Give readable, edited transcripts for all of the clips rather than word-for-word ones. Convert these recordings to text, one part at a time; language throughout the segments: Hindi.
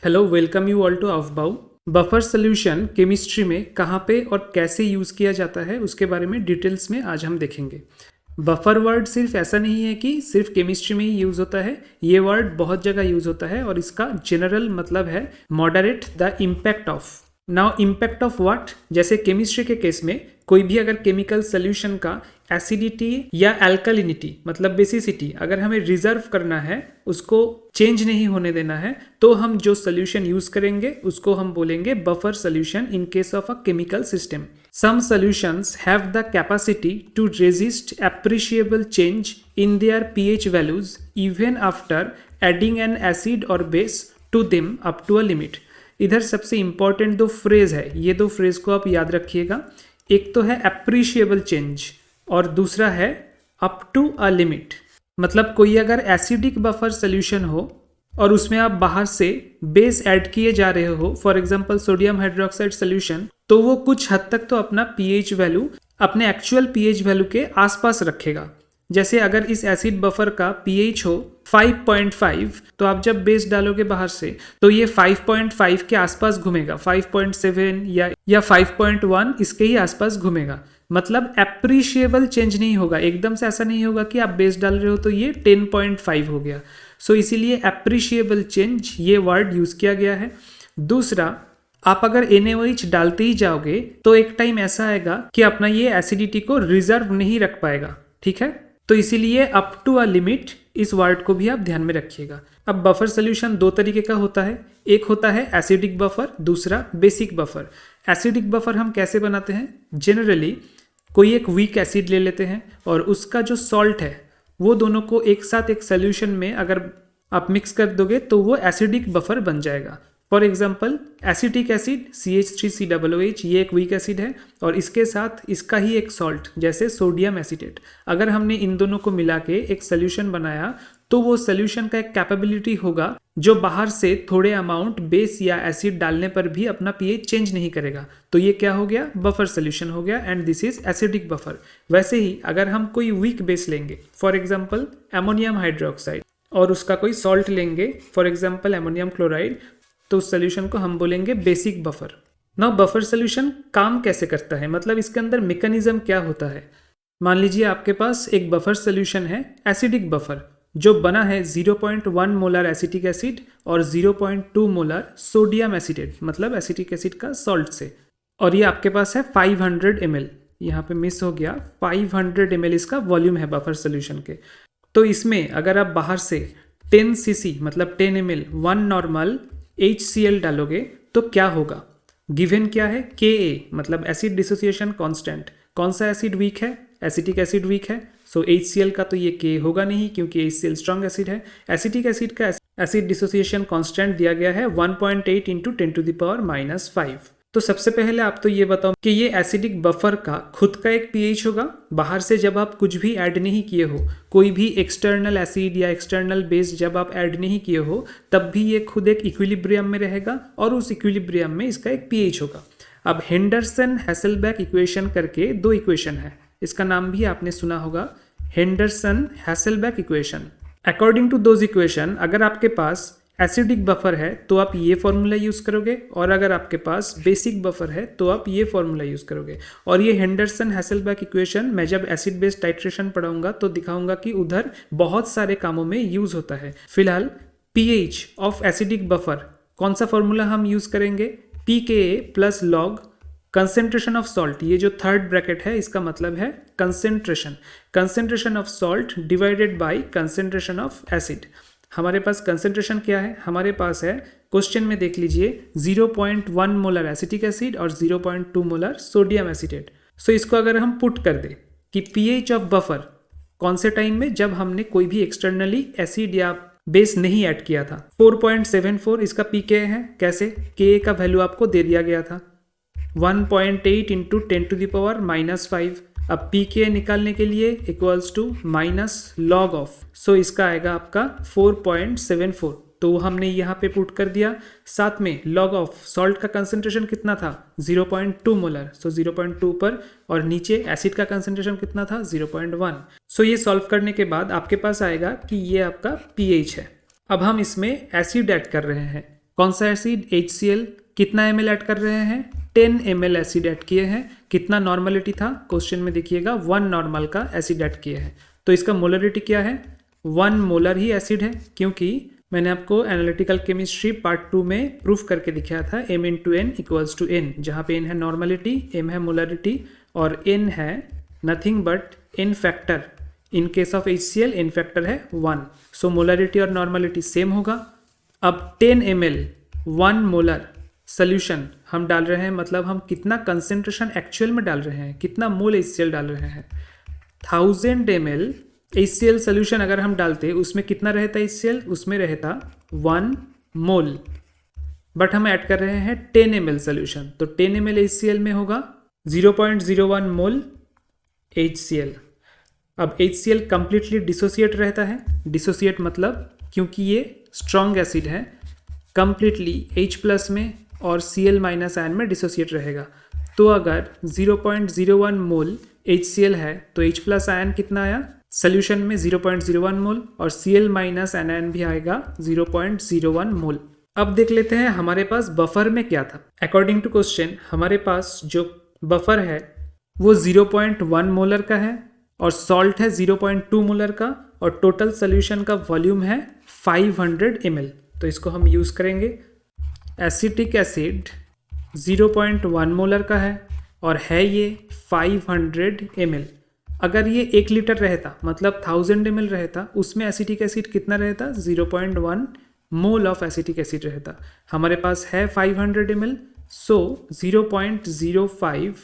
Hello, welcome you all to अफबाऊ। बफर सोल्यूशन केमिस्ट्री में कहाँ पे और कैसे यूज़ किया जाता है उसके बारे में डिटेल्स में आज हम देखेंगे। बफर वर्ड सिर्फ ऐसा नहीं है कि सिर्फ केमिस्ट्री में ही यूज़ होता है, ये वर्ड बहुत जगह यूज़ होता है और इसका जनरल मतलब है moderate the impact of. Now impact of what, जैसे केमिस्ट्री के केस में कोई भी अगर केमिकल सोल्यूशन का एसिडिटी या अल्कलिनिटी मतलब बेसिसिटी अगर हमें रिजर्व करना है, उसको चेंज नहीं होने देना है, तो हम जो सोल्यूशन यूज करेंगे उसको हम बोलेंगे buffer solution in case of a chemical system. Some solutions have the capacity to resist appreciable change in their pH values even after adding an acid or base to them up to a limit। इधर सबसे इंपॉर्टेंट दो फ्रेज है, ये दो फ्रेज को आप याद रखिएगा। एक तो है अप्रिशिएबल चेंज और दूसरा है अप टू अ लिमिट। मतलब कोई अगर एसिडिक बफर सोल्यूशन हो और उसमें आप बाहर से बेस ऐड किए जा रहे हो, for example sodium hydroxide solution, तो वो कुछ हद तक तो अपना पीएच वैल्यू अपने एक्चुअल पीएच वैल्यू के आसपास रखेगा। जैसे अगर इस एसिड बफर का पीएच हो 5.5, तो आप जब बेस डालोगे बाहर से तो ये 5.5 के आसपास घूमेगा, 5.7 या 5.1 इसके ही आसपास घूमेगा। मतलब एप्रिशिएबल चेंज नहीं होगा, एकदम से ऐसा नहीं होगा कि आप बेस डाल रहे हो तो ये 10.5 हो गया। सो इसीलिए एप्रिशिएबल चेंज ये वर्ड यूज किया गया है। दूसरा, आप अगर NaOH डालते ही जाओगे तो एक टाइम ऐसा आएगा कि अपना ये एसिडिटी को रिजर्व नहीं रख पाएगा, ठीक है। तो इसीलिए अप टू अ लिमिट इस वर्ड को भी आप ध्यान में रखिएगा। अब बफर सोल्यूशन दो तरीके का होता है, एक होता है एसिडिक बफर, दूसरा बेसिक बफर। एसिडिक बफर हम कैसे बनाते हैं? जनरली कोई एक वीक एसिड ले लेते हैं और उसका जो सॉल्ट है वो दोनों को एक साथ एक सोल्यूशन में अगर आप मिक्स कर दोगे तो वो एसिडिक बफर बन जाएगा। For example acetic acid CH3COOH, ये एक वीक एसिड है और इसके साथ इसका ही एक सॉल्ट जैसे सोडियम एसीटेट, अगर हमने इन दोनों को मिला के एक सोल्यूशन बनाया तो वो सोल्यूशन का एक कैपेबिलिटी होगा जो बाहर से थोड़े अमाउंट बेस या एसिड डालने पर भी अपना पीएच चेंज नहीं करेगा। तो ये क्या हो गया? बफर सोल्यूशन हो गया and this is acidic buffer. वैसे ही अगर हम कोई वीक बेस लेंगे, फॉर एग्जाम्पल अमोनियम हाइड्रोक्साइड, और उसका कोई सॉल्ट लेंगे, फॉर एग्जाम्पल अमोनियम क्लोराइड, तो उस सोल्यूशन को हम बोलेंगे basic buffer. Now buffer solution काम कैसे करता है, मतलब इसके अंदर मैकेनिज्म क्या होता है। मान लीजिए आपके पास एक बफर सोल्यूशन है एसिडिक बफर जो बना है 0.1 मोलर एसिटिक एसिड और 0.2 मोलर सोडियम एसीटेट मतलब एसिटिक एसिड का सॉल्ट से, और ये आपके पास है 500 ml, यहाँ पे मिस हो गया, 500 ml इसका वॉल्यूम है बफर सोल्यूशन के। तो इसमें अगर आप बाहर से 10 cc मतलब 10 ml 1 नॉर्मल HCl डालोगे तो क्या होगा? गिवन क्या है? Ka मतलब एसिड डिसोसिएशन कांस्टेंट। कौन सा एसिड वीक है? एसिटिक एसिड वीक है, सो HCl का तो ये K होगा नहीं क्योंकि HCl स्ट्रॉन्ग एसिड है। एसिटिक एसिड का एसिड डिसोसिएशन कांस्टेंट दिया गया है 1.8 इंटू 10⁻⁵। तो सबसे पहले आप तो ये बताओ कि ये एसिडिक बफर का खुद का एक पीएच होगा, बाहर से जब आप कुछ भी ऐड नहीं किए हो, कोई भी एक्सटर्नल एसिड या एक्सटर्नल बेस जब आप ऐड नहीं किए हो, तब भी ये खुद एक इक्विलिब्रियम में रहेगा और उस इक्विलिब्रियम में इसका एक पीएच होगा। अब हेंडरसन हैसेलबैक इक्वेशन करके दो इक्वेशन है, इसका नाम भी आपने सुना होगा, Henderson Hasselbalch equation. According to those equation अगर आपके पास एसिडिक बफर है तो आप ये फॉर्मूला यूज करोगे, और अगर आपके पास बेसिक बफर है तो आप ये फॉर्मूला यूज करोगे। और ये हेंडरसन हैसेलबैक इक्वेशन मैं जब एसिड बेस टाइट्रेशन पढ़ाऊंगा तो दिखाऊंगा कि उधर बहुत सारे कामों में यूज होता है। फिलहाल पीएच ऑफ एसिडिक बफर कौन सा फॉर्मूला हम यूज करेंगे? pKa plus log concentration of salt, ये जो थर्ड ब्रैकेट है इसका मतलब है concentration of salt divided bye concentration of acid. हमारे पास कंसेंट्रेशन क्या है? हमारे पास है, क्वेश्चन में देख लीजिए, 0.1 मोलर एसिटिक एसिड और 0.2 मोलर सोडियम एसीटेट। सो इसको अगर हम पुट कर दे कि पीएच ऑफ बफर कौन से टाइम में, जब हमने कोई भी एक्सटर्नली एसिड या बेस नहीं ऐड किया था, 4.74 इसका pKa है। कैसे? Ka का वैल्यू आपको दे दिया गया था 1.8 इंटू 10⁻⁵। अब pKa निकालने के लिए equals to minus log of, so इसका आएगा आपका 4.74, तो हमने यहाँ पे पुट कर दिया। साथ में लॉग ऑफ सॉल्ट का कंसेंट्रेशन कितना था? 0.2 मोलर, सो 0.2 पर, और नीचे एसिड का कंसेंट्रेशन कितना था? 0.1। सो ये सॉल्व करने के बाद आपके पास आएगा कि ये आपका pH है। अब हम इसमें एसिड ऐड कर रहे हैं, कौन सा एसिड? HCl। कितना ml ऐड कर रहे हैं? 10 ml एसिड ऐड किए हैं। कितना नॉर्मलिटी था? क्वेश्चन में देखिएगा 1 नॉर्मल का एसिड ऐड किए हैं। तो इसका मोलरिटी क्या है? 1 मोलर ही एसिड है, क्योंकि मैंने आपको एनालिटिकल केमिस्ट्री पार्ट 2 में प्रूफ करके दिखाया था m into N equals to n, जहाँ पे n है नॉर्मलिटी, m है मोलरिटी और n है nothing but n factor. In case of HCl n factor है 1। सो मोलरिटी और नॉर्मलिटी सेम होगा। अब 10 ml 1 मोलर सोल्यूशन हम डाल रहे हैं, मतलब हम कितना कंसेंट्रेशन एक्चुअल में डाल रहे हैं, कितना मोल HCl डाल रहे हैं। 1000 ml HCl सोल्यूशन अगर हम डालते उसमें कितना रहता HCl? उसमें रहता 1 मोल, बट हम ऐड कर रहे हैं 10 ml सोल्यूशन, तो 10 ml HCl में होगा 0.01 मोल HCl। अब HCl कंप्लीटली डिसोसिएट रहता है। डिसोसिएट मतलब क्योंकि ये स्ट्रॉन्ग एसिड है, कंप्लीटली H प्लस में और Cl माइनस आयन में डिसोसिएट रहेगा। तो अगर 0.01 मोल HCl है तो H प्लस आयन कितना आया सोल्यूशन में? 0.01 मोल, और Cl माइनस आयन भी आएगा 0.01 मोल। अब देख लेते हैं हमारे पास बफर में क्या था। अकॉर्डिंग टू क्वेश्चन हमारे पास जो बफर है वो 0.1 मोलर का है और सॉल्ट है 0.2 मोलर का, और टोटल सोल्यूशन का वॉल्यूम है 500 ml। तो इसको हम यूज़ करेंगे। एसिटिक एसिड 0.1 मोलर का है और है ये 500 ml। अगर ये 1 लीटर रहता, मतलब 1000 ml रहता, उसमें एसिटिक एसिड कितना रहता? 0.1 मोल ऑफ एसिटिक एसिड रहता। हमारे पास है 500 ml, सो 0.05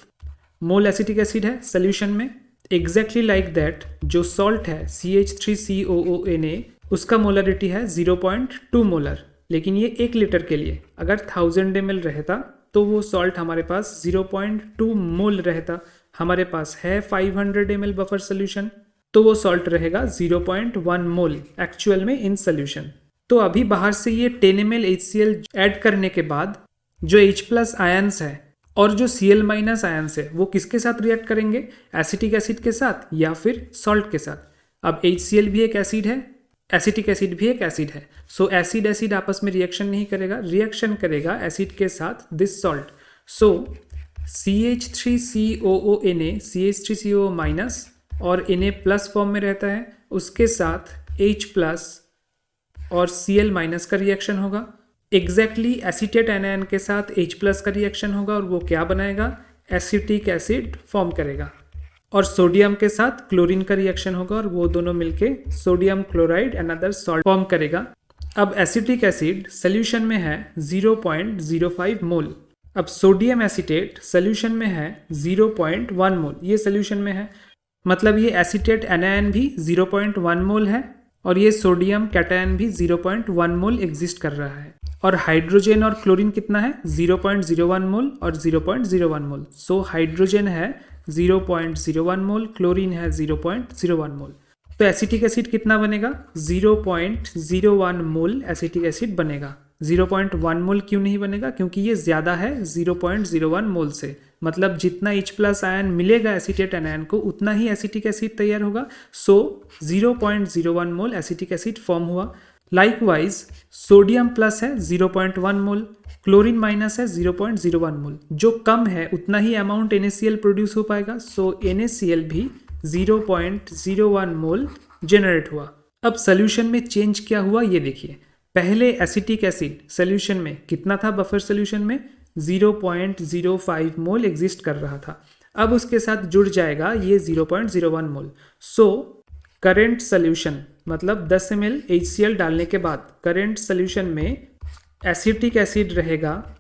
मोल एसिटिक एसिड है सोल्यूशन में। एग्जैक्टली लाइक दैट जो सॉल्ट है CH3COONA उसका मोलरिटी है 0.2 मोलर, लेकिन ये 1 लीटर के लिए अगर 1000 ml रहता तो वो सॉल्ट हमारे पास 0.2 मोल रहता। हमारे पास है 500 ml बफर सोल्यूशन, तो वो सॉल्ट रहेगा 0.1 मोल एक्चुअल में इन सोल्यूशन। तो अभी बाहर से ये 10 ml HCl ऐड करने के बाद जो H प्लस आयंस है और जो Cl माइनस आयंस है वो किसके साथ रिएक्ट करेंगे? एसिटिक एसिड के साथ या फिर सॉल्ट के साथ। अब HCl भी एक एसिड है, एसिटिक एसिड भी एक एसिड है, सो एसिड एसिड आपस में रिएक्शन नहीं करेगा, रिएक्शन करेगा एसिड के साथ this salt. So CH3COONA CH3COO minus और Na प्लस फॉर्म में रहता है, उसके साथ H प्लस और Cl माइनस का रिएक्शन होगा। एग्जैक्टली एसीटेट एनायन के साथ H प्लस का रिएक्शन होगा और वो क्या बनाएगा? एसिटिक एसिड फॉर्म करेगा। और सोडियम के साथ क्लोरीन का रिएक्शन होगा और वो दोनों मिलके sodium chloride another salt form करेगा। अब एसिटिक एसिड सोल्यूशन में है 0.05 मोल। अब सोडियम एसीटेट सोल्यूशन में है 0.1 मोल, ये सोल्यूशन में है, मतलब ये एसीटेट एनायन भी 0.1 मोल है और ये सोडियम कैटायन भी 0.1 मोल एग्जिस्ट कर रहा है। और हाइड्रोजन और क्लोरीन कितना है? 0.01 मोल और 0.01 मोल। सो हाइड्रोजन है 0.01 मोल, क्लोरीन है 0.01 मोल। तो एसिटिक एसिड कितना बनेगा? 0.01 मोल एसिटिक एसिड बनेगा। 0.1 मोल क्यों नहीं बनेगा? क्योंकि ये ज़्यादा है 0.01 मोल से, मतलब जितना H प्लस आयन मिलेगा एसीटेट एनायन को उतना ही एसिटिक एसिड तैयार होगा। सो 0.01 मोल एसिटिक एसिड फॉर्म हुआ। लाइकवाइज सोडियम प्लस है 0.1 मोल, क्लोरीन माइनस है 0.01 मोल। जो कम है उतना ही अमाउंट NaCl प्रोड्यूस हो पाएगा, सो NaCl भी 0.01 मोल जनरेट हुआ। अब सोल्यूशन में चेंज क्या हुआ ये देखिए। पहले एसिटिक एसिड सोल्यूशन में कितना था? बफर सोल्यूशन में 0.05 मोल एग्जिस्ट कर रहा था। अब उसके साथ जुड़ जाएगा ये 0.01 मोल। सो करेंट सोल्यूशन मतलब 10 ml HCl डालने के बाद करेंट सोल्यूशन में एसिटिक एसिड रहेगा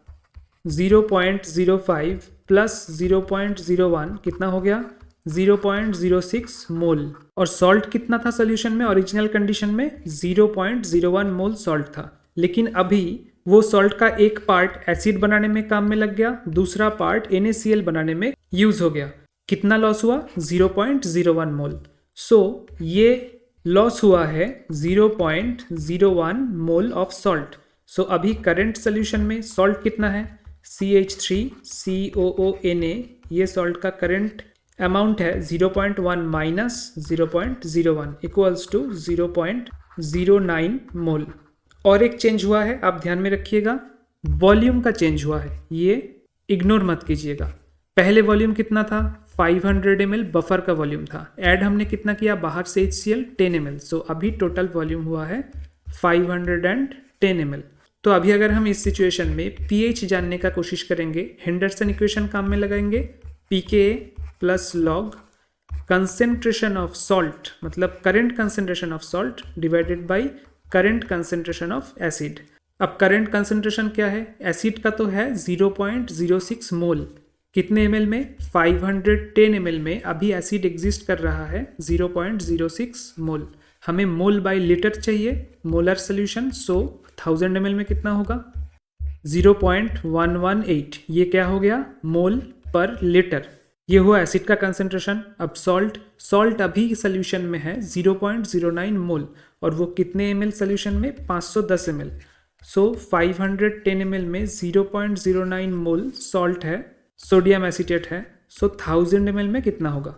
0.05 प्लस 0.01 कितना हो गया? 0.06 मोल। और सॉल्ट कितना था सोल्यूशन में? ओरिजिनल कंडीशन में 0.01 मोल सॉल्ट था, लेकिन अभी वो सॉल्ट का एक पार्ट एसिड बनाने में काम में लग गया, दूसरा पार्ट NaCl बनाने में यूज हो गया। कितना लॉस हुआ? 0.01 मोल। सो ये लॉस हुआ है 0.01 मोल ऑफ सॉल्ट। सो अभी करंट सोल्यूशन में सॉल्ट कितना है? CH3COONA, ये सॉल्ट का करंट अमाउंट है 0.1 माइनस 0.01 इक्वल्स टू 0.09 मोल। और एक चेंज हुआ है, आप ध्यान में रखिएगा, वॉल्यूम का चेंज हुआ है, ये इग्नोर मत कीजिएगा। पहले वॉल्यूम कितना था, 500 ml बफर का वॉल्यूम था। ऐड हमने कितना किया बाहर से HCl 10 ml, सो अभी टोटल वॉल्यूम हुआ है 510 ml। तो अभी अगर हम इस सिचुएशन में pH जानने का कोशिश करेंगे, हेंडरसन इक्वेशन काम में लगाएंगे, pKa plus log concentration of salt, मतलब current concentration of salt divided by current concentration of acid. अब करंट कंसेंट्रेशन क्या है, एसिड का तो है 0.06 मोल, कितने ml में, 510 ml में अभी एसिड एग्जिस्ट कर रहा है 0.06 मोल। हमें मोल बाय लीटर चाहिए, मोलर सोल्यूशन, सो 1000 ml में कितना होगा, 0.118, ये क्या हो गया, मोल पर लीटर। ये हुआ एसिड का कंसेंट्रेशन। अब सॉल्ट अभी सोल्यूशन में है 0.09 मोल, और वो कितने ml सोल्यूशन में, 510 ml। सो 510 ml में 0.09 मोल सॉल्ट है, सोडियम एसीटेट है। सो 1000 ml में कितना होगा,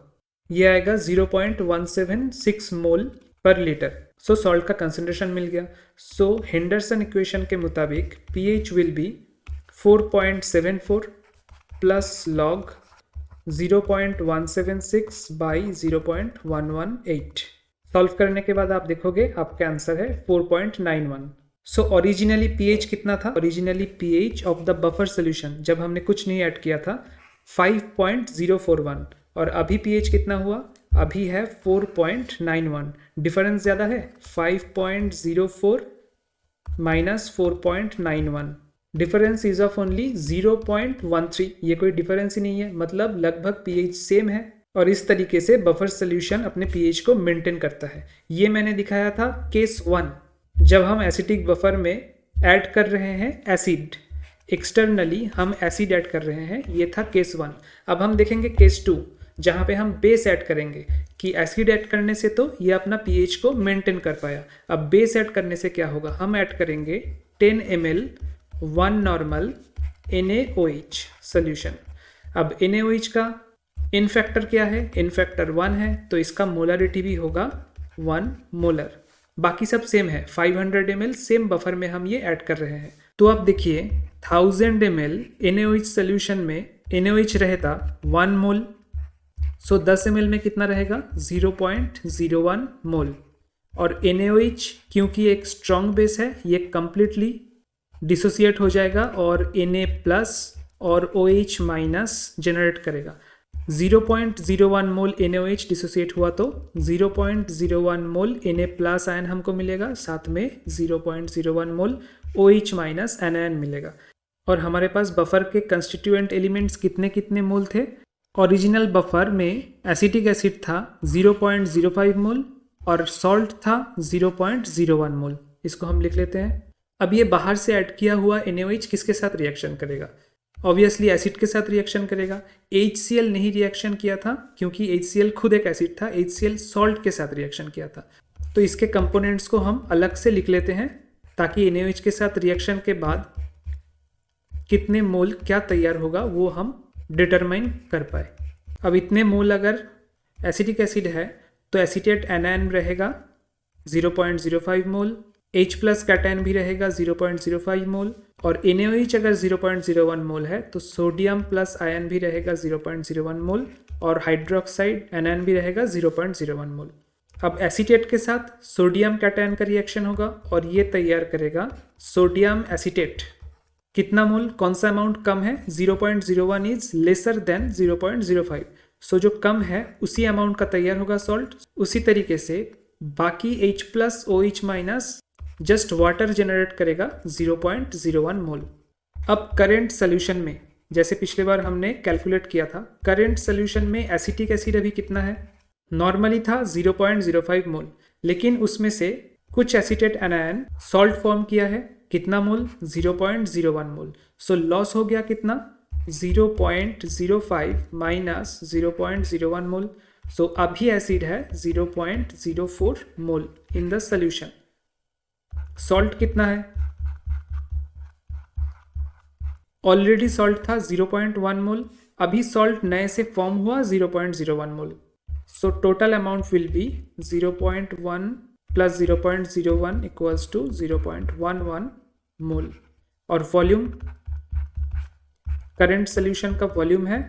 ये आएगा 0.176 मोल पर लीटर। सो सॉल्ट का कंसेंट्रेशन मिल गया। सो हेंडरसन इक्वेशन के मुताबिक pH will be 4.74 plus log 0.176 by 0.118। Solve करने के बाद आप देखोगे आपका आंसर है 4.91। सो ओरिजिनली pH कितना था, originally pH of the buffer solution जब हमने कुछ नहीं ऐड किया था 5.041, और अभी pH कितना हुआ, अभी है 4.91। डिफरेंस ज़्यादा है, 5.04 minus 4.91, difference is of only 0.13। ये कोई डिफरेंस ही नहीं है, मतलब लगभग pH सेम है, और इस तरीके से बफर सोल्यूशन अपने pH को मेंटेन करता है। ये मैंने दिखाया था केस 1, जब हम एसिटिक बफर में ऐड कर रहे हैं एसिड, एक्सटर्नली हम एसिड ऐड कर रहे हैं, ये था केस 1। अब हम देखेंगे केस 2, जहाँ पे हम बेस ऐड करेंगे, कि एसिड ऐड करने से तो ये अपना pH को मेंटेन कर पाया। अब बेस ऐड करने से क्या होगा, हम ऐड करेंगे 10 ml 1 नॉर्मल NaOH सोल्यूशन। अब NaOH का इन फैक्टर क्या है, इन फैक्टर 1 है, तो इसका मोलरिटी भी होगा 1 मोलर। बाकी सब सेम है, 500 ml सेम बफर में हम ये ऐड कर रहे हैं। तो आप देखिए 1000 ml NaOH सोल्यूशन में NaOH रहता 1 मोल, सो 10 ml में कितना रहेगा, 0.01 मोल। और NaOH क्योंकि एक स्ट्रॉन्ग बेस है, ये कंप्लीटली डिसोसिएट हो जाएगा और Na प्लस और OH माइनस जनरेट करेगा। 0.01 मोल NaOH डिसोसिएट हुआ तो 0.01 मोल Na प्लस आयन हमको मिलेगा, साथ में 0.01 मोल OH माइनस एनायन मिलेगा। और हमारे पास बफर के कंस्टिट्यूएंट एलिमेंट्स कितने कितने मोल थे, ओरिजिनल बफर में एसिटिक एसिड था 0.05 मोल और सॉल्ट था 0.01 मोल। इसको हम लिख लेते हैं। अब ये बाहर से ऐड किया हुआ NaOH किसके साथ रिएक्शन करेगा, ऑब्वियसली एसिड के साथ रिएक्शन करेगा। HCl नहीं रिएक्शन किया था क्योंकि HCl खुद एक एसिड था, HCl सॉल्ट के साथ रिएक्शन किया था। तो इसके कंपोनेंट्स को हम अलग से लिख लेते हैं ताकि NaOH के साथ रिएक्शन के बाद कितने मोल क्या तैयार होगा वो हम डिटरमाइन कर पाए। अब इतने मोल अगर एसिटिक एसिड है तो एसीटेट एनायन रहेगा 0.05 मोल, H प्लस कैटायन भी रहेगा 0.05 मोल, और NaOH अगर 0.01 मोल है तो सोडियम प्लस आयन भी रहेगा 0.01 मोल, और हाइड्रोक्साइड एनायन भी रहेगा 0.01 मोल। अब एसीटेट के साथ सोडियम कैटायन का रिएक्शन होगा और ये तैयार करेगा सोडियम एसीटेट। कितना मोल, कौन सा अमाउंट कम है, 0.01 इज लेसर देन 0.05, सो जो कम है उसी अमाउंट का तैयार होगा सॉल्ट। उसी तरीके से बाकी H plus OH minus just water generate करेगा 0.01 मोल। अब करेंट सोल्यूशन में, जैसे पिछले बार हमने कैलकुलेट किया था, करेंट सोल्यूशन में एसिटिक एसिड अभी कितना है, नॉर्मली था 0.05 मोल, लेकिन उसमें से कुछ एसीटेट एनायन सॉल्ट फॉर्म किया है, कितना मोल, 0.01 मोल। सो लॉस हो गया कितना, 0.05 माइनस 0.01 मोल। सो अभी एसिड है 0.04 मोल इन द सोल्यूशन। सॉल्ट कितना है, ऑलरेडी सॉल्ट था 0.1 मोल, अभी सॉल्ट नए से फॉर्म हुआ 0.01 mole. So total amount will be 0.1 plus 0.01 equals to 0.11 mole. और वॉल्यूम, करंट सोल्यूशन का वॉल्यूम है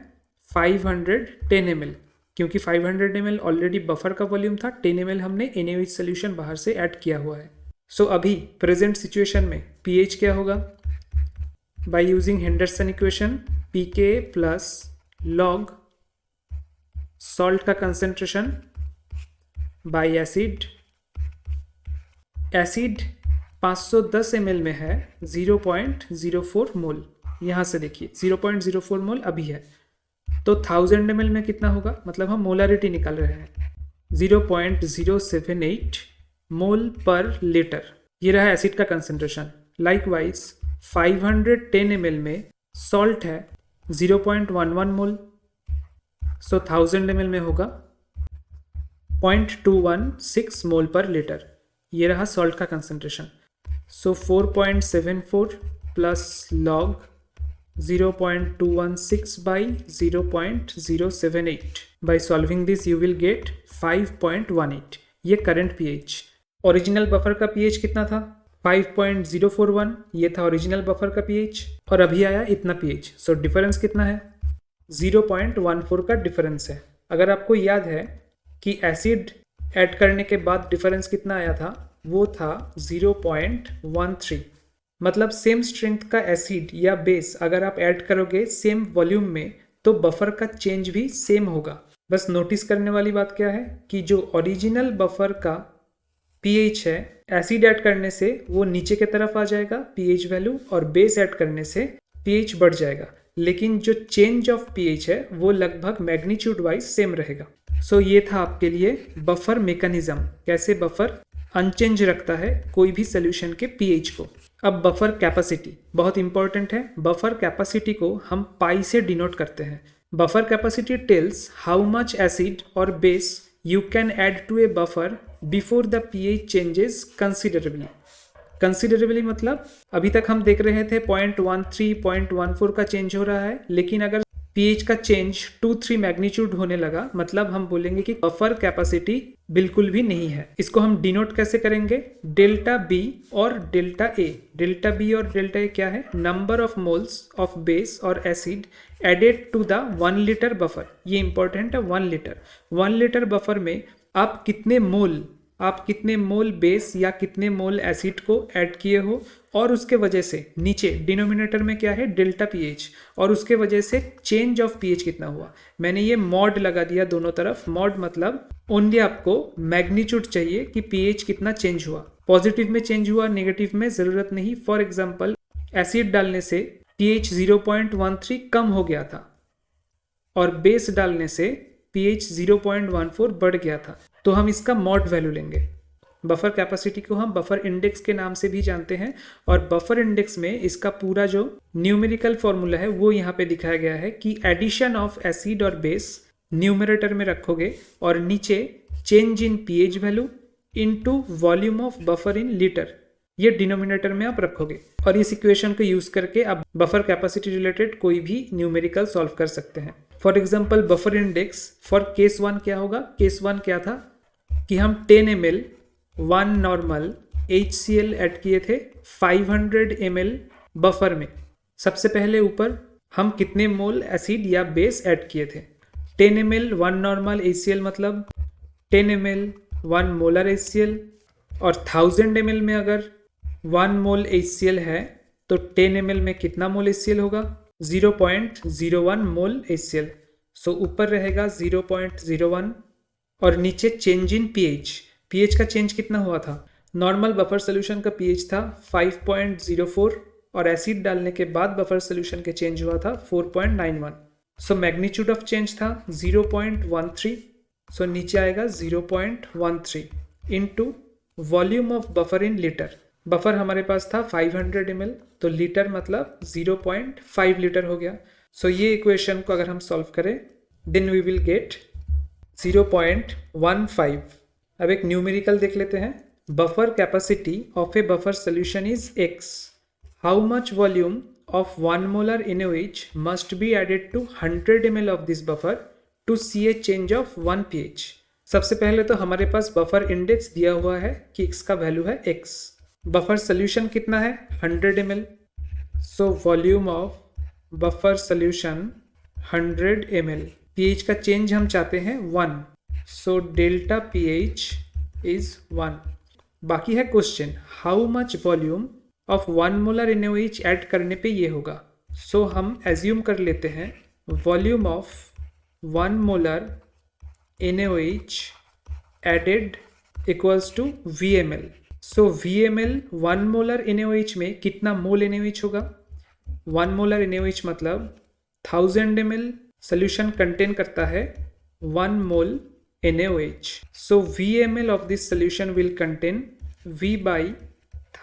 510 ml, क्योंकि 500 ml ऑलरेडी बफर का वॉल्यूम था, 10 ml हमने NaOH सोल्यूशन बाहर से ऐड किया हुआ है। सो अभी प्रेजेंट सिचुएशन में pH क्या होगा? By using Henderson equation, pK plus log salt का concentration by acid. Acid 510 ml में है 0.04 मोल। यहाँ से देखिए 0.04 मोल अभी है, तो 1000 ml में कितना होगा? मतलब हम मोलारिटी निकाल रहे हैं 0.078 मोल पर लीटर। ये रहा एसिड का कंसेंट्रेशन। लाइकवाइज 510 ml में सॉल्ट है 0.11 मोल, सो 1000 ml में होगा 0.216 मोल पर लीटर। ये रहा सॉल्ट का concentration. So 4.74 plus log 0.216 by 0.078. By solving this you will get 5.18. ये करंट pH। ओरिजिनल बफर का pH कितना था? 5.041। ये था ओरिजिनल बफर का pH, और अभी आया इतना pH। सो डिफरेंस कितना है? 0.14 का डिफरेंस है। अगर आपको याद है कि एसिड ऐड करने के बाद डिफरेंस कितना आया था, वो था 0.13। मतलब सेम स्ट्रेंथ का एसिड या बेस अगर आप ऐड करोगे सेम वॉल्यूम में, तो बफर का चेंज भी सेम होगा। बस नोटिस करने वाली बात क्या है कि जो ओरिजिनल बफर का pH है, एसिड ऐड करने से वो नीचे की तरफ आ जाएगा pH वैल्यू, और बेस ऐड करने से pH बढ़ जाएगा। लेकिन जो चेंज ऑफ pH है वो लगभग मैग्नीट्यूड वाइज सेम रहेगा। सो ये था आपके लिए बफर मैकेनिज्म, कैसे बफर अनचेंज रखता है कोई भी सोल्यूशन के pH को। अब बफर कैपेसिटी बहुत इंपॉर्टेंट है। बफर कैपेसिटी को हम पाई से डिनोट करते हैं। Buffer capacity tells how much acid और base you can add to a buffer before the pH changes considerably. Considerably मतलब अभी तक हम देख रहे थे 0.13 0.14 का चेंज हो रहा है, लेकिन अगर pH का चेंज 2-3 मैग्नीट्यूड होने लगा, मतलब हम बोलेंगे कि बफर कैपेसिटी बिल्कुल भी नहीं है। इसको हम डिनोट कैसे करेंगे? डेल्टा बी और डेल्टा ए। डेल्टा बी और डेल्टा ए क्या है? Number of moles of base और acid added to the 1 litre buffer. ये इंपॉर्टेंट है, 1 लीटर। 1 लीटर बफर में आप कितने मोल बेस या कितने मोल एसिड को ऐड किए हो, और उसके वजह से नीचे डिनोमिनेटर में क्या है? डेल्टा pH, और उसके वजह से चेंज ऑफ pH कितना हुआ। मैंने ये मॉड लगा दिया दोनों तरफ। मॉड मतलब ओनली आपको मैग्नीट्यूड चाहिए कि pH कितना चेंज हुआ। पॉजिटिव में चेंज हुआ, नेगेटिव में ज़रूरत नहीं। फॉर एग्जाम्पल एसिड डालने से pH 0.13 कम हो गया था, और बेस डालने से pH 0.14 बढ़ गया था, तो हम इसका मॉड वैल्यू लेंगे। बफर कैपेसिटी को हम बफर इंडेक्स के नाम से भी जानते हैं, और बफर इंडेक्स में इसका पूरा जो न्यूमेरिकल फॉर्मूला है वो यहाँ पे दिखाया गया है कि एडिशन ऑफ एसिड और बेस न्यूमरेटर में रखोगे, और नीचे change in pH value into volume of buffer in litre, ये डिनोमिनेटर में आप रखोगे। और इस इक्वेशन को यूज करके आप बफर कैपेसिटी रिलेटेड कोई भी न्यूमेरिकल सॉल्व कर सकते हैं। For example buffer index for case 1 क्या होगा? केस 1 क्या था कि हम 10 ml 1 नॉर्मल HCl ऐड किए थे 500 ml बफर में। सबसे पहले ऊपर हम कितने मोल एसिड या बेस ऐड किए थे? 10 ml 1 नॉर्मल HCl मतलब 10 ml 1 मोलर HCl, और 1000 ml में अगर 1 मोल HCl है तो 10 ml में कितना मोल HCl होगा? 0.01 मोल HCl। सो ऊपर रहेगा 0.01 और नीचे चेंज इन pH। pH का चेंज कितना हुआ था? नॉर्मल बफर सोल्यूशन का pH था 5.04, और एसिड डालने के बाद बफर सोल्यूशन के चेंज हुआ था 4.91। सो मैग्नीट्यूड ऑफ चेंज था 0.13। सो नीचे आएगा 0.13 into volume of buffer in litre. Buffer हमारे पास था 500 ml, तो लीटर मतलब 0.5 लीटर हो गया। सो ये इक्वेशन को अगर हम सॉल्व करें देन वी विल गेट 0.15। अब एक न्यूमेरिकल देख लेते हैं। Buffer capacity of A buffer solution is x। How much volume of 1 molar NaOH must be added to 100 ml of this buffer to see a change of 1 pH. सबसे पहले तो हमारे पास बफर इंडेक्स दिया हुआ है कि x का वैल्यू है x। बफर सोल्यूशन कितना है 100 ml। So volume of buffer solution 100 ml। pH का चेंज हम चाहते हैं 1, सो डेल्टा pH इज 1। बाकी है question how much volume of 1 molar NaOH add करने पे ये होगा। सो हम एज्यूम कर लेते हैं volume of 1 molar NaOH added equals to VML। So VML 1 molar NaOH में कितना मोल NaOH होगा। 1 मोलर NaOH मतलब 1000 ml सोल्यूशन कंटेन करता है 1 mole NaOH। So VML of this solution will contain V by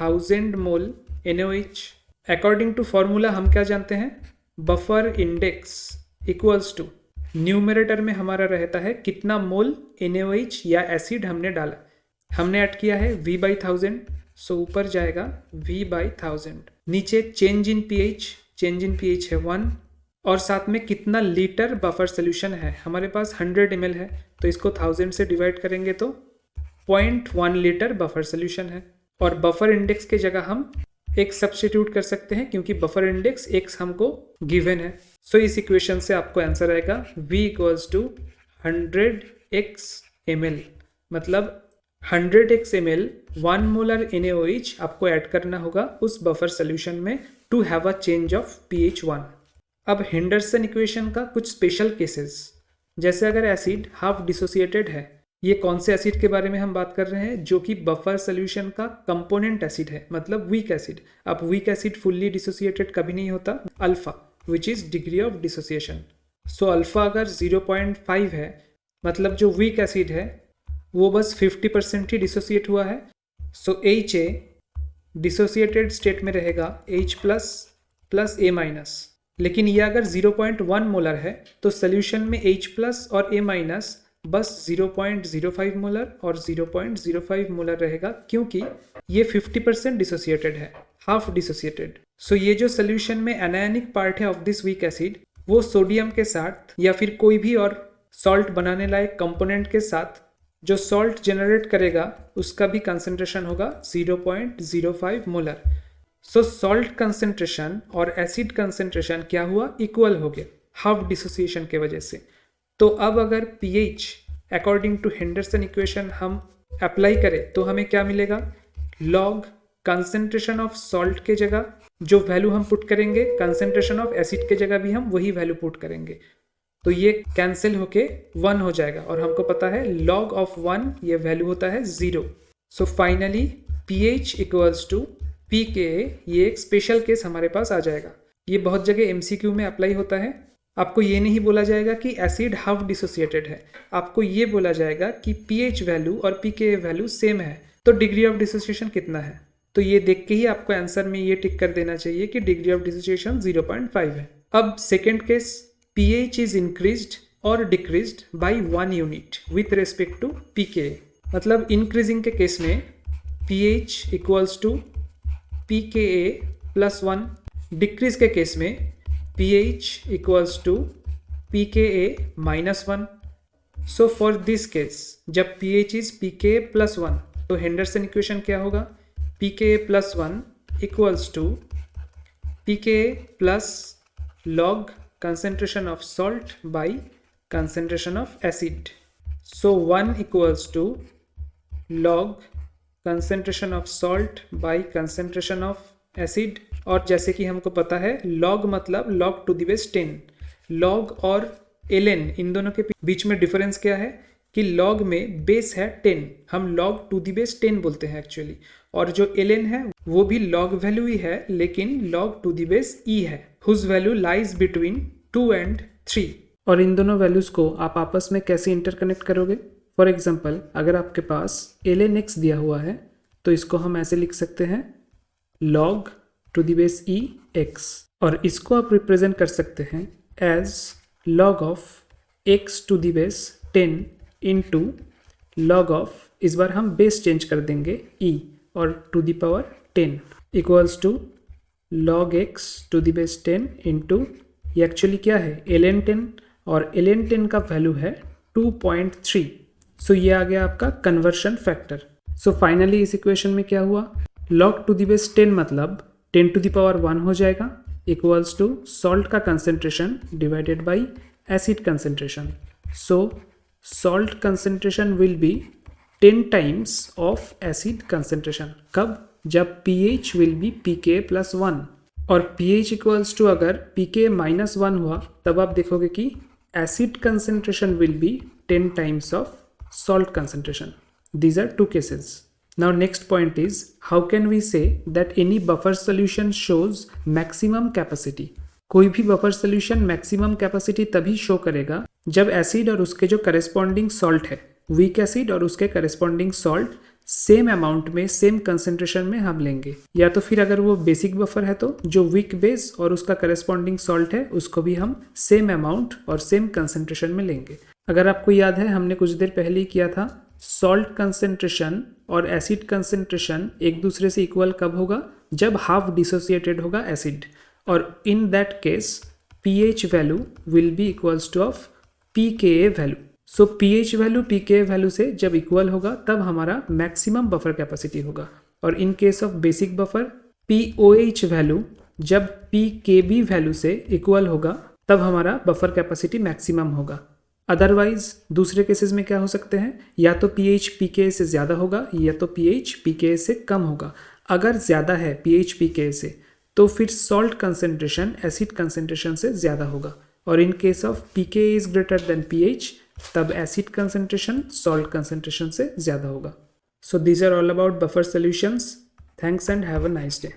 1000 mole NaOH। According to formula हम क्या जानते हैं, buffer index equals to numerator में हमारा रहता है कितना मोल NaOH या एसिड हमने डाला, हमने ऐड किया है V by 1000, सो ऊपर जाएगा V by 1000। नीचे चेंज इन pH है 1 और साथ में कितना लीटर बफर सोल्यूशन है, हमारे पास 100 ml है तो इसको 1000 से डिवाइड करेंगे तो 0.1 लीटर बफर सोल्यूशन है। और बफर इंडेक्स के जगह हम x सब्स्टिट्यूट कर सकते हैं क्योंकि बफर इंडेक्स x हमको गिवन है। सो इस इक्वेशन से आपको आंसर आएगा V equals to 100x ml, मतलब 100x ml 1 मोलर NaOH आपको ऐड करना होगा उस बफर सोल्यूशन में to have a change of pH 1। अब हेंडरसन इक्वेशन का कुछ स्पेशल केसेस, जैसे अगर एसिड हाफ डिसोसिएटेड है, ये कौन से एसिड के बारे में हम बात कर रहे हैं, जो कि बफर सोल्यूशन का कंपोनेंट एसिड है, मतलब वीक एसिड। अब वीक एसिड फुल्ली डिसोसिएटेड कभी नहीं होता, alpha which is degree of dissociation. So alpha अगर 0.5 है मतलब जो वीक एसिड है वो बस 50% ही डिसोसिएट हुआ है। सो HA डिसोसिएटेड स्टेट में रहेगा H प्लस A-, लेकिन ये अगर 0.1 मोलर है तो सोल्यूशन में H+ और A- बस 0.05 मोलर और 0.05 मोलर रहेगा, क्योंकि ये 50% डिसोसिएटेड है, हाफ डिसोसिएटेड। सो ये जो सोल्यूशन में एनायनिक पार्ट है ऑफ दिस वीक एसिड वो सोडियम के साथ या फिर कोई भी और सॉल्ट बनाने लायक कंपोनेंट के साथ जो सॉल्ट जनरेट करेगा उसका भी कंसंट्रेशन होगा 0.05 मोलर। सो सॉल्ट कंसंट्रेशन और एसिड कंसंट्रेशन क्या हुआ, इक्वल हो गया हाफ डिसोसिएशन के वजह से। तो अब अगर pH according to Henderson equation हम अप्लाई करें तो हमें क्या मिलेगा, लॉग कंसंट्रेशन ऑफ सॉल्ट के जगह जो वैल्यू हम पुट करेंगे कंसंट्रेशन ऑफ एसिड के जगह भी हम वही वैल्यू पुट करेंगे, तो ये कैंसिल होके 1 हो जाएगा और हमको पता है लॉग ऑफ 1 ये वैल्यू होता है 0। So finally pH equals to pKa, ये एक स्पेशल केस हमारे पास आ जाएगा। ये बहुत जगह MCQ में अप्लाई होता है। आपको ये नहीं बोला जाएगा कि एसिड हाफ डिसोसिएटेड है, आपको ये बोला जाएगा कि pH वैल्यू और pKa वैल्यू सेम है तो डिग्री ऑफ डिसोसिएशन कितना है। तो ये देख के ही आपको आंसर में ये टिक कर देना चाहिए कि डिग्री ऑफ डिसोसिएशन 0.5 है। अब second case, pH is increased और decreased by 1 unit with respect to pKa, मतलब इंक्रीजिंग के केस में pH equals to pKa plus 1, decrease के केस में pH equals to pKa minus 1। So for this case जब pH इज pKa प्लस 1 तो हेंडरसन इक्वेशन क्या होगा, pKa plus 1 equals to pKa plus log concentration of salt by concentration of acid। So 1 equals to log concentration of salt by concentration of acid। और जैसे कि हमको पता है log मतलब log to the base 10। log और ln इन दोनों के बीच में डिफरेंस क्या है कि log में बेस है 10, हम log to the base 10 बोलते हैं एक्चुअली, और जो ln है वो भी log वैल्यू ही है लेकिन log to the base e है, whose value lies between 2 and 3। और इन दोनों वैल्यूज को आप आपस में कैसे इंटरकनेक्ट करोगे। फॉर एग्जांपल अगर आपके पास ln x दिया हुआ है तो इसको हम ऐसे लिख सकते हैं log to the base e x, और इसको आप रिप्रेजेंट कर सकते हैं as log of x to the base 10 into log of, इस बार हम बेस चेंज कर देंगे e और to the power 10 equals to log x to the base 10 into, ये एक्चुअली क्या है ln 10, और ln 10 का वैल्यू है 2.3, सो ये आ गया आपका कन्वर्शन फैक्टर। सो फाइनली इस इक्वेशन में क्या हुआ, log टू द बेस 10 मतलब 10 टू द पावर 1 हो जाएगा इक्वल्स टू सॉल्ट का concentration divided by acid concentration. So salt concentration will be 10 times of acid concentration. कब, जब pH will be pK plus 1 और pH इक्वल्स टू अगर pK माइनस 1 हुआ तब आप देखोगे कि acid concentration will be 10 times of salt concentration. These are two cases. Now next point is, how can we say that any buffer solution shows maximum capacity? कोई भी बफर सोल्यूशन मैक्सिमम कैपेसिटी तभी शो करेगा जब एसिड और उसके जो करेस्पॉन्डिंग सॉल्ट है, वीक एसिड और उसके करेस्पॉन्डिंग सॉल्ट सेम अमाउंट में सेम कंसेंट्रेशन में हम लेंगे, या तो फिर अगर वो बेसिक बफर है तो जो वीक बेस और उसका करेस्पॉन्डिंग सॉल्ट है उसको भी हम सेम अमाउंट और सेम कंसेंट्रेशन में लेंगे। अगर आपको याद है हमने कुछ देर पहले ही किया था, सॉल्ट कंसेंट्रेशन और एसिड कंसेंट्रेशन एक दूसरे से इक्वल कब होगा, जब हाफ डिसोसिएटेड होगा एसिड, और in that case pH value will be equals two of pKa value. So pH value pKa value से जब इक्वल होगा तब हमारा मैक्सिमम बफर कैपेसिटी होगा, और in case of basic buffer pOH value जब pKb वैल्यू से इक्वल होगा तब हमारा बफर कैपेसिटी मैक्सिमम होगा। अदरवाइज दूसरे केसेस में क्या हो सकते हैं, या तो pH pKa से ज़्यादा होगा या तो pH pKa से कम होगा। अगर ज़्यादा है pH pKa से तो फिर सॉल्ट कंसेंट्रेशन एसिड कंसेंट्रेशन से ज़्यादा होगा, और in case of pKa is greater than pH तब एसिड कंसेंट्रेशन सॉल्ट कंसेंट्रेशन से ज़्यादा होगा। So these are all about buffer solutions. Thanks and have a nice day.